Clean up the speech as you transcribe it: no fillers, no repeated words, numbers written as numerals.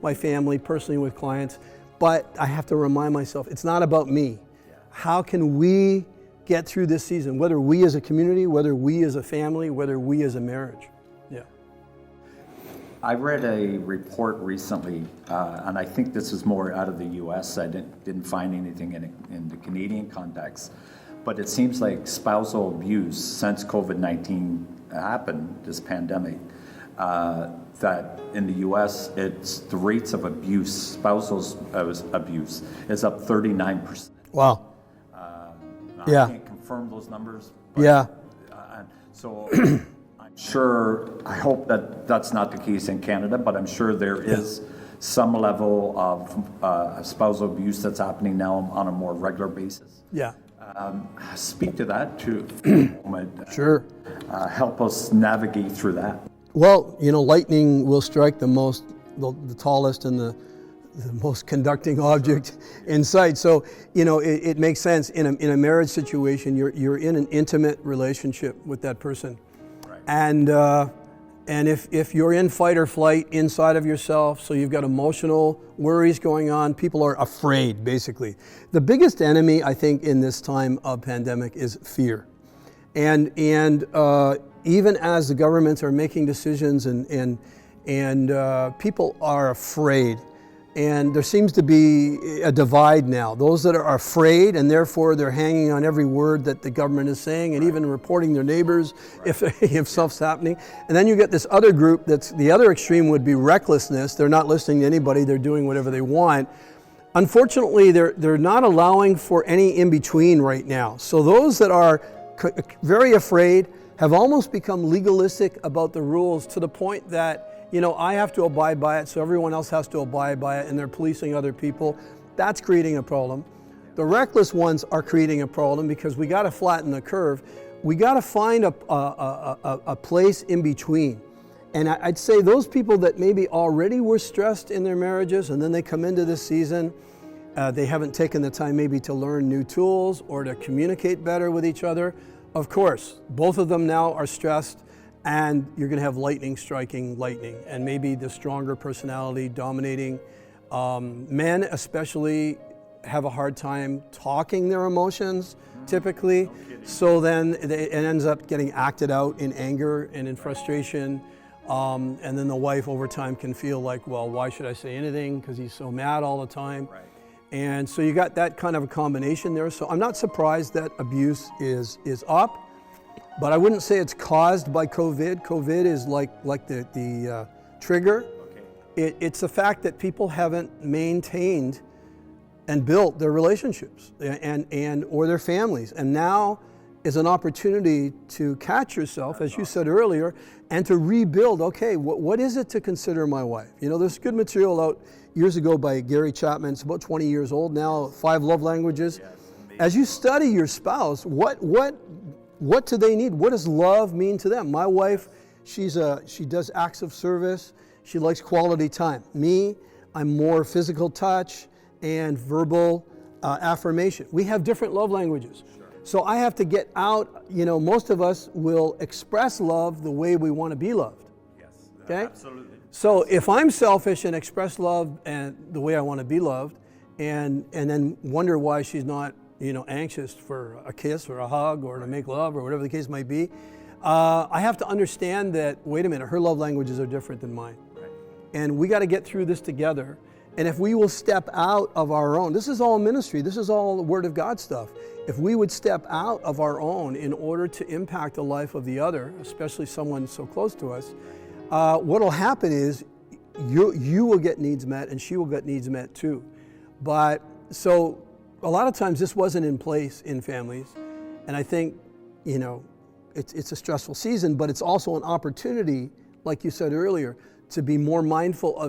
my family, personally with clients, but I have to remind myself, it's not about me. How can we get through this season, whether we as a community, whether we as a family, whether we as a marriage? Yeah. I read a report recently, and I think this is more out of the US. I didn't find anything in the Canadian context, but it seems like spousal abuse since COVID-19 happened, this pandemic, that in the US, the rates of abuse, spousal abuse, is up 39%. Wow. I can't confirm those numbers. But, so I'm sure, I hope that that's not the case in Canada, but I'm sure there is some level of spousal abuse that's happening now on a more regular basis. Yeah. Speak to that too. Sure. Help us navigate through that. Well, lightning will strike the tallest and the most conducting object in sight. So, it makes sense in a marriage situation. You're in an intimate relationship with that person, right. And if you're in fight or flight inside of yourself, so you've got emotional worries going on, people are afraid, basically. The biggest enemy, I think, in this time of pandemic is fear. And even as the governments are making decisions and people are afraid, and there seems to be a divide now. Those that are afraid, and therefore they're hanging on every word that the government is saying, and even reporting their neighbors if stuff's happening. And then you get this other group that's the other extreme would be recklessness. They're not listening to anybody. They're doing whatever they want. Unfortunately, they're not allowing for any in-between right now. So those that are very afraid have almost become legalistic about the rules to the point that I have to abide by it, so everyone else has to abide by it, and they're policing other people. That's creating a problem. The reckless ones are creating a problem because we got to flatten the curve. We got to find a place in between. And I'd say those people that maybe already were stressed in their marriages, and then they come into this season, they haven't taken the time maybe to learn new tools or to communicate better with each other. Of course, both of them now are stressed, and you're going to have lightning striking lightning, and maybe the stronger personality dominating. Men especially have a hard time talking their emotions, typically. So then it ends up getting acted out in anger and in frustration. And then the wife over time can feel like, well, why should I say anything? Because he's so mad all the time. Right. And so you got that kind of a combination there. So I'm not surprised that abuse is up. But I wouldn't say it's caused by COVID. COVID is like the trigger. Okay. It's the fact that people haven't maintained and built their relationships or their families. And now is an opportunity to catch yourself, as you said earlier, and to rebuild, okay, what is it to consider my wife? There's good material out years ago by Gary Chapman. It's about 20 years old now, 5 love languages. Yes, as you study your spouse, what do they need? What does love mean to them? My wife, she does acts of service. She likes quality time. Me, I'm more physical touch and verbal affirmation. We have different love languages. Sure. So I have to get out, most of us will express love the way we want to be loved. Yes, okay? Absolutely. So if I'm selfish and express love and the way I want to be loved, and then wonder why she's not anxious for a kiss or a hug or to make love or whatever the case might be, I have to understand that, wait a minute, her love languages are different than mine. Right. And we got to get through this together. And if we will step out of our own, this is all ministry, this is all the Word of God stuff. If we would step out of our own in order to impact the life of the other, especially someone so close to us, what will happen is you will get needs met and she will get needs met too. But so a lot of times this wasn't in place in families, and I think, it's a stressful season, but it's also an opportunity, like you said earlier, to be more mindful of